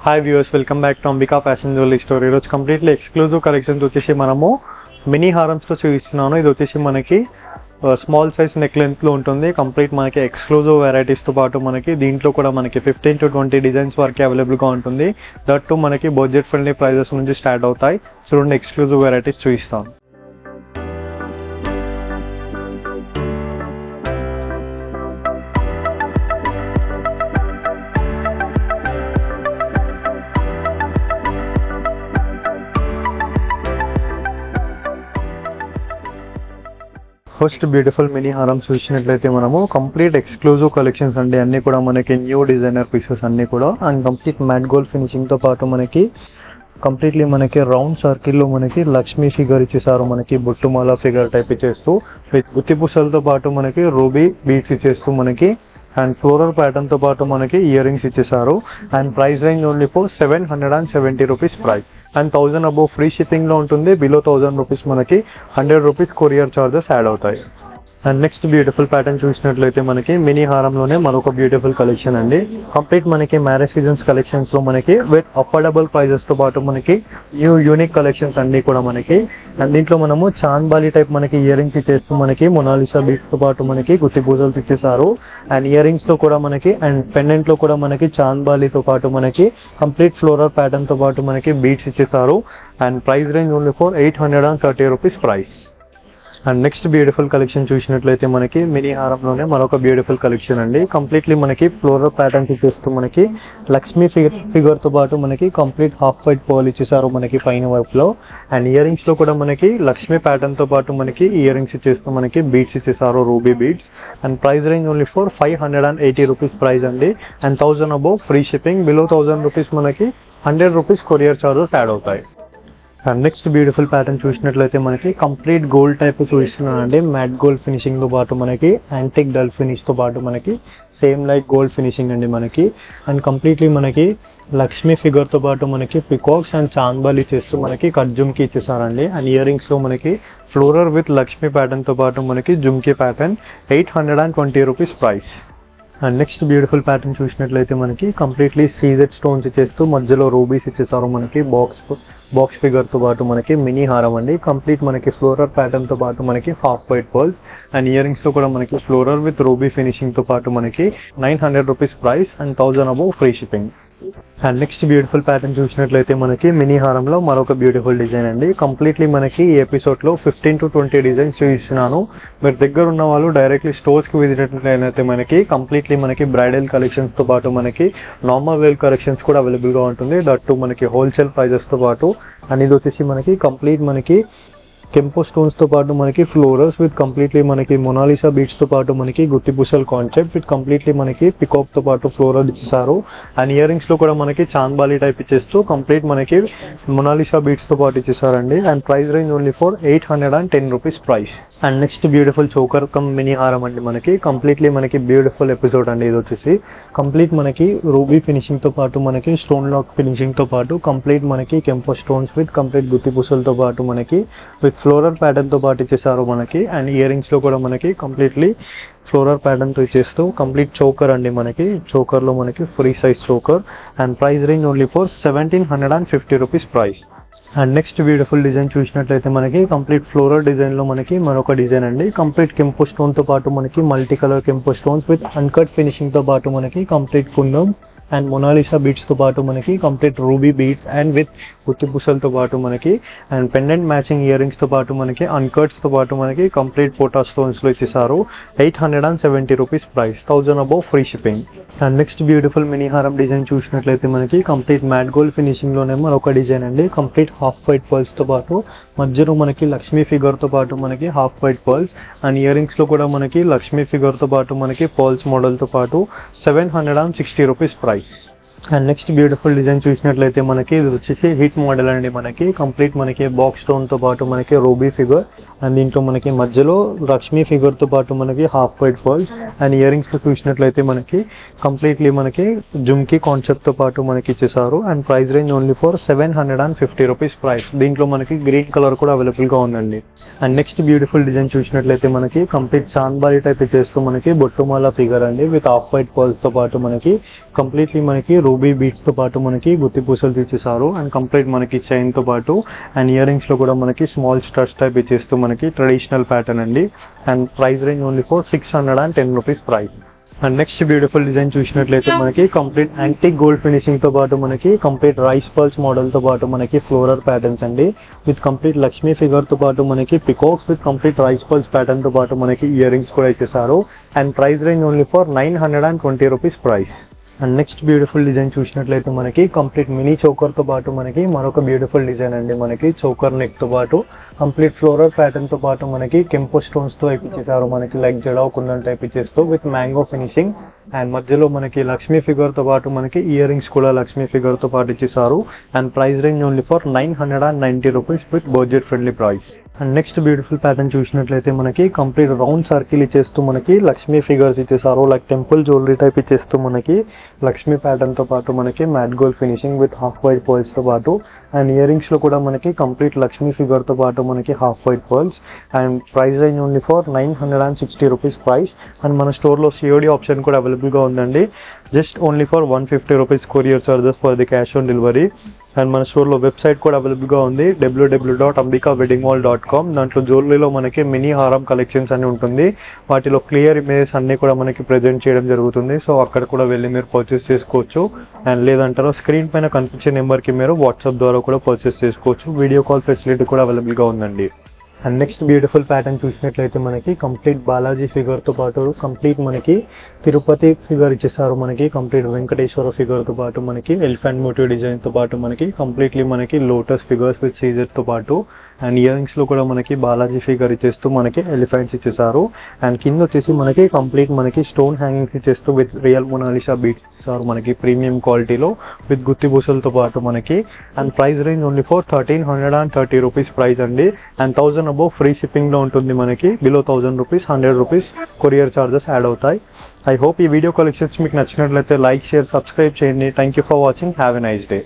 Hi viewers, welcome back to Ambika fashion jewellery store. ఈరోజు completely exclusive collections వచ్చేసి మనము mini హారమ్స్తో చూపిస్తున్నాను. ఇది వచ్చేసి మనకి స్మాల్ సైజ్ నెక్ లెంత్లో ఉంటుంది. కంప్లీట్ మనకి ఎక్స్క్లూజివ్ వెరైటీస్తో పాటు మనకి దీంట్లో కూడా మనకి 15 to 20 డిజైన్స్ వరకు అవైలబుల్గా ఉంటుంది. దట్ టు మనకి బడ్జెట్ ఫ్రెండ్లీ ప్రైజెస్ నుంచి స్టార్ట్ అవుతాయి. చూడండి, ఎక్స్క్లూజివ్ వెరైటీస్ చూపిస్తాను. ఫస్ట్ బ్యూటిఫుల్ మినీ హారం చూసినట్లయితే మనము కంప్లీట్ ఎక్స్క్లూజివ్ కలెక్షన్స్ అండి. అన్నీ కూడా మనకి న్యూ డిజైనర్ పీసెస్ అన్నీ కూడా అండ్ కంప్లీట్ మ్యాట్ గోల్డ్ ఫినిషింగ్తో పాటు మనకి కంప్లీట్లీ మనకి రౌండ్ సర్కిల్లో మనకి లక్ష్మీ ఫిగర్ ఇచ్చేసారు. మనకి బొట్టుమాల ఫిగర్ టైప్ ఇచ్చేస్తూ విత్ గుత్తి పూసలతో పాటు మనకి రూబీ బీడ్స్ ఇచ్చేస్తూ మనకి అండ్ ఫ్లోరల్ ప్యాటర్న్తో పాటు మనకి ఇయర్ రింగ్స్ ఇచ్చేసారు. And price range only for 770 rupees price and 1000 above free షిప్పింగ్లో ఉంటుంది. బిలో 1000 రూపీస్ మనకి 100 రూపీస్ కొరియర్ చార్జెస్ యాడ్ అవుతాయి. అండ్ నెక్స్ట్ బ్యూటిఫుల్ ప్యాటర్న్ చూసినట్లయితే మనకి మినీ హారంలోనే మరొక బ్యూటిఫుల్ కలెక్షన్ అండి. కంప్లీట్ మనకి మ్యారేజ్ సీజన్స్ కలెక్షన్స్లో మనకి విత్ అఫోర్డబుల్ ప్రైజెస్తో పాటు మనకి యూనిక్ కలెక్షన్స్ అన్నీ కూడా మనకి అండ్ దీంట్లో మనము చాంద్బాలి టైప్ మనకి ఇయర్ రింగ్స్ ఇచ్చేస్తూ మనకి మొనాలిసా బీడ్స్తో పాటు మనకి గుత్తి పూజలు ఇచ్చేసారు. అండ్ ఇయర్ రింగ్స్లో కూడా మనకి అండ్ పెండెంట్లో కూడా మనకి చాంద్బాలితో పాటు మనకి కంప్లీట్ ఫ్లోరల్ ప్యాటర్న్తో పాటు మనకి బీడ్స్ ఇచ్చేసారు. And price range only for 830 rupees price. And next beautiful collection చూసినట్లయితే మనకి మినీ హారంలోనే మరొక బ్యూటిఫుల్ కలెక్షన్ అండి. కంప్లీట్లీ మనకి ఫ్లోరల్ ప్యాటర్న్స్ ఇచ్చేస్తూ మనకి లక్ష్మీ ఫిగర్తో పాటు మనకి కంప్లీట్ హాఫ్ వైట్ పర్ల్ ఇచ్చేసారు మనకి పైన వైపులో. అండ్ ఇయర్ రింగ్స్లో కూడా మనకి లక్ష్మీ ప్యాటర్న్తో పాటు మనకి ఇయర్ రింగ్స్ ఇచ్చేస్తూ మనకి బీడ్స్ ఇచ్చేసారు, ruby beads. And price range only for 580 rupees price అండి. And 1000 above free shipping, below 1000 rupees మనకి 100 రూపీస్ కొరియర్ చార్జెస్ యాడ్ అవుతాయి. అండ్ నెక్స్ట్ బ్యూటిఫుల్ ప్యాటర్న్ చూసినట్లయితే మనకి కంప్లీట్ గోల్డ్ టైప్ చూపిస్తున్నానండి. మ్యాట్ గోల్డ్ ఫినిషింగ్తో పాటు మనకి యాంటిక్ డల్ ఫినిష్తో పాటు మనకి సేమ్ లైక్ గోల్డ్ ఫినిషింగ్ అండి మనకి. అండ్ కంప్లీట్లీ మనకి లక్ష్మీ ఫిగర్తో పాటు మనకి పికాక్స్ అండ్ చాంద్బాలి చేస్తూ మనకి కట్ జుమ్కి ఇచ్చేసారండి. అండ్ ఇయర్ రింగ్స్లో మనకి ఫ్లోరర్ విత్ లక్ష్మీ ప్యాటర్న్తో పాటు మనకి jhumki pattern 820 rupees price. And next beautiful pattern చూసినట్లయితే మనకి కంప్లీట్లీ సీజెడ్ స్టోన్స్ ఇచ్చేస్తూ మధ్యలో రూబీస్ ఇచ్చేసారు మనకి బాక్స్ ఫిగర్తో పాటు మనకి మినీ హారం అండి. కంప్లీట్ మనకి ఫ్లోరల్ ప్యాటర్న్తో పాటు మనకి half white pearls and ear రింగ్స్లో కూడా మనకి ఫ్లోరల్ విత్ రూబీ ఫినిషింగ్తో పాటు మనకి 900 rupees price and 1000 above free shipping. And next beautiful pattern చూసినట్లయితే మనకి మినీ హారంలో మరొక బ్యూటిఫుల్ డిజైన్ అండి. కంప్లీట్లీ మనకి ఈ ఎపిసోడ్లో 15 to 20 డిజైన్స్ చూపిస్తున్నాను. మీరు దగ్గర ఉన్న వాళ్ళు డైరెక్ట్లీ స్టోర్స్కి విజిట్ అయినట్లయితే మనకి కంప్లీట్లీ మనకి బ్రైడల్ కలెక్షన్స్తో పాటు మనకి నార్మల్ వేర్ కలెక్షన్స్ కూడా అవైలబుల్గా ఉంటుంది. దట్ టు మనకి హోల్సేల్ ప్రైజెస్తో పాటు. అండ్ ఇది వచ్చేసి మనకి కంప్లీట్ మనకి కెంపో స్టోన్స్తో పాటు మనకి ఫ్లోరల్స్ విత్ కంప్లీట్లీ మనకి మొనాలిసా బీడ్స్తో పాటు మనకి గుత్తి పూసల్ కాన్సెప్ట్ విత్ కంప్లీట్లీ మనకి పికాక్తో పాటు ఫ్లోరల్ ఇచ్చేసారు. అండ్ ఇయర్ రింగ్స్లో కూడా మనకి చాంద్బాలి టైప్ ఇచ్చేస్తూ కంప్లీట్ మనకి మొనాలిసా బీడ్స్తో పాటు ఇచ్చేసారండి. And price range only for 810 rupees price. And next beautiful choker cum mini హారం అండి మనకి. కంప్లీట్లీ మనకి బ్యూటిఫుల్ ఎపిసోడ్ అండి. ఇది వచ్చేసి కంప్లీట్ మనకి రూబీ ఫినిషింగ్తో పాటు మనకి స్టోన్ లాక్ ఫినిషింగ్తో పాటు కంప్లీట్ మనకి కెంపో స్టోన్స్ విత్ కంప్లీట్ గుత్తి పూసలతో పాటు మనకి విత్ ఫ్లోరల్ ప్యాటర్న్తో పాటు ఇచ్చేసారు మనకి. అండ్ ఇయర్ రింగ్స్లో కూడా మనకి కంప్లీట్లీ ఫ్లోరల్ ప్యాటర్న్తో ఇచ్చేస్తూ కంప్లీట్ చోకర్ అండి మనకి. చోకర్లో మనకి free size choker and price range only for 1750 rupees price. And next beautiful design చూసినట్లయితే మనకి కంప్లీట్ ఫ్లోరల్ డిజైన్లో మనకి మరొక డిజైన్ అండి. కంప్లీట్ కెంపో స్టోన్తో పాటు మనకి మల్టీ కలర్ కెంపో స్టోన్స్ విత్ అన్కట్ ఫినిషింగ్తో పాటు మనకి కంప్లీట్ కుందం అండ్ మొనాలిసా బీడ్స్తో పాటు మనకి complete ruby beads and with గుత్తి పూసలతో పాటు మనకి అండ్ పెండెంట్ మ్యాచింగ్ ఇయర్ రింగ్స్తో పాటు మనకి అన్కట్స్తో పాటు మనకి కంప్లీట్ పోటా స్టోన్స్లో ఇచ్చేసారు. 870 rupees price, 1000 above free shipping. And next beautiful mini హారం డిజైన్ చూసినట్లయితే మనకి కంప్లీట్ మ్యాట్ గోల్డ్ ఫినిషింగ్లోనే మరొక డిజైన్ అండి. కంప్లీట్ హాఫ్ వైట్ పర్ల్స్తో పాటు మధ్యలో మనకి లక్ష్మీ ఫిగర్తో పాటు మనకి half white pearls and ear రింగ్స్లో కూడా మనకి లక్ష్మీ ఫిగర్తో పాటు మనకి పర్ల్స్ మోడల్తో పాటు 760 rupees price. And next beautiful design చూసినట్లయితే మనకి ఇది వచ్చేసి హిట్ మోడల్ అండి మనకి. కంప్లీట్ మనకి బాక్స్ స్టోన్తో పాటు మనకి రూబీ ఫిగర్ అండ్ దీంట్లో మనకి మధ్యలో లక్ష్మీ ఫిగర్తో పాటు మనకి half white pearls and ear రింగ్స్లో చూసినట్లయితే మనకి కంప్లీట్లీ మనకి జుమ్కి కాన్సెప్ట్తో పాటు మనకి ఇచ్చేసారు. And price range only for 750 rupees price. దీంట్లో మనకి గ్రీన్ కలర్ కూడా అవైలబుల్గా ఉందండి. అండ్ నెక్స్ట్ బ్యూటిఫుల్ డిజైన్ చూసినట్లయితే మనకి కంప్లీట్ చాంద్బాలి టైప్ చేస్తూ మనకి బొట్టుమాల ఫిగర్ అండి విత్ హాఫ్ వైట్ పర్ల్స్తో పాటు మనకి కంప్లీట్లీ మనకి రూబీ బీట్స్ తో పాటు మనకి గుత్తి పూసలు ఇచ్చేసారు. అండ్ కంప్లీట్ మనకి చైన్ తో పాటు అండ్ ఇయర్ రింగ్స్ లో కూడా మనకి స్మాల్ స్టడ్స్ టైప్ ఇచ్చేస్తూ మనకి ట్రెడిషనల్ ప్యాటర్న్ అండి. And price range only for 610 rupees price. And next beautiful design చూసినట్లయితే మనకి కంప్లీట్ యాంటిక్ గోల్డ్ ఫినిషింగ్ తో పాటు మనకి కంప్లీట్ రైస్ పర్ల్స్ మోడల్ తో పాటు మనకి ఫ్లోరల్ ప్యాటర్న్స్ అండి. విత్ కంప్లీట్ లక్ష్మీ ఫిగర్ తో పాటు మనకి peacocks with complete rice pearls pattern తో పాటు మనకి ఇయర్ రింగ్స్ కూడా ఇచ్చేసారు. And price range only for 920 rupees price. And next beautiful design చూసినట్లయితే మనకి కంప్లీట్ మినీ చోకర్ తో పాటు మనకి మరొక బ్యూటిఫుల్ డిజైన్ అండి. మనకి చోకర్ నెక్ తో పాటు కంప్లీట్ ఫ్లోరల్ ప్యాటర్న్ తో పాటు మనకి కెంపో స్టోన్స్ తో ఇచ్చేసారు. మనకి లైక్ జడావ్ కుందన్ టైప్ ఇచ్చేస్తూ విత్ మ్యాంగో ఫినిషింగ్. అండ్ మధ్యలో మనకి లక్ష్మీ ఫిగర్ తో పాటు మనకి ఇయర్ రింగ్స్ కూడా లక్ష్మీ ఫిగర్ తో పాటు ఇచ్చేసారు. And price range only for 990 rupees with budget friendly price. And next beautiful pattern చూసినట్లయితే మనకి కంప్లీట్ రౌండ్ సర్కిల్ ఇచ్చేస్తూ మనకి లక్ష్మీ ఫిగర్స్ ఇచ్చేసారు. లైక్ టెంపుల్ జ్యువెలరీ టైప్ ఇచ్చేస్తూ మనకి లక్ష్మీ ప్యాటర్న్ తో పాటు మనకి matte gold finishing with half white pearls తో పాటు అండ్ ఇయర్ రింగ్స్ లో కూడా మనకి కంప్లీట్ లక్ష్మీ ఫిగర్ తో పాటు మనకి half white pearls. And price range only for 960 rupees price. And మన స్టోర్ లో COD ఆప్షన్ కూడా అవైలబుల్ గా ఉందండి. Just only for 150 rupees courier charges for the cash on delivery. And మన స్టోర్లో వెబ్సైట్ కూడా అవైలబుల్గా ఉంది www.ambikaweddingmall.com. దాంట్లో జ్యువెలరీలో మనకి మినీ హారం కలెక్షన్స్ అన్ని ఉంటుంది. వాటిలో క్లియర్ ఇమేజెస్ అన్ని కూడా మనకి ప్రజెంట్ చేయడం జరుగుతుంది. సో అక్కడ కూడా వెళ్ళి మీరు పర్చేస్ చేసుకోవచ్చు. అండ్ లేదంటారో స్క్రీన్ పైన కనిపించే నెంబర్కి మీరు వాట్సాప్ ద్వారా కూడా పర్చేస్ చేసుకోవచ్చు. వీడియో కాల్ ఫెసిలిటీ కూడా అవైలబుల్గా ఉందండి. అండ్ నెక్స్ట్ బ్యూటిఫుల్ ప్యాటర్న్ చూసినట్లయితే మనకి కంప్లీట్ బాలాజీ ఫిగర్ తో పాటు కంప్లీట్ మనకి తిరుపతి ఫిగర్ ఇచ్చేసారు. మనకి కంప్లీట్ వెంకటేశ్వర ఫిగర్ తో పాటు మనకి ఎలిఫెంట్ మోటివ్ డిజైన్ తో పాటు మనకి కంప్లీట్లీ మనకి లోటస్ ఫిగర్స్ విత్ సీజర్ తో పాటు అండ్ ఇయర్ రింగ్స్ లో కూడా మనకి బాలాజీ ఫిగర్ ఇచ్చేస్తూ మనకి ఎలిఫెంట్స్ ఇచ్చేసారు. అండ్ కింద వచ్చేసి మనకి కంప్లీట్ మనకి స్టోన్ హ్యాంగింగ్స్ ఇచ్చేస్తూ విత్ రియల్ మొనాలిసా బీట్స్ ఇచ్చారు మనకి ప్రీమియం క్వాలిటీలో విత్ గుత్తి బూసలతో పాటు మనకి. And price range only for 1330 rupees price అండి. అండ్ 1000 అబౌవ్ ఫ్రీ షిప్పింగ్ లో ఉంటుంది మనకి. Below 1000 rupees 100 rupees courier charges add అవుతాయి. ఐ హోప్ ఈ వీడియో కలెక్షన్స్ మీకు నచ్చినట్లయితే లైక్, షేర్, సబ్స్క్రైబ్ చేయండి. Thank you for watching. Have a nice day.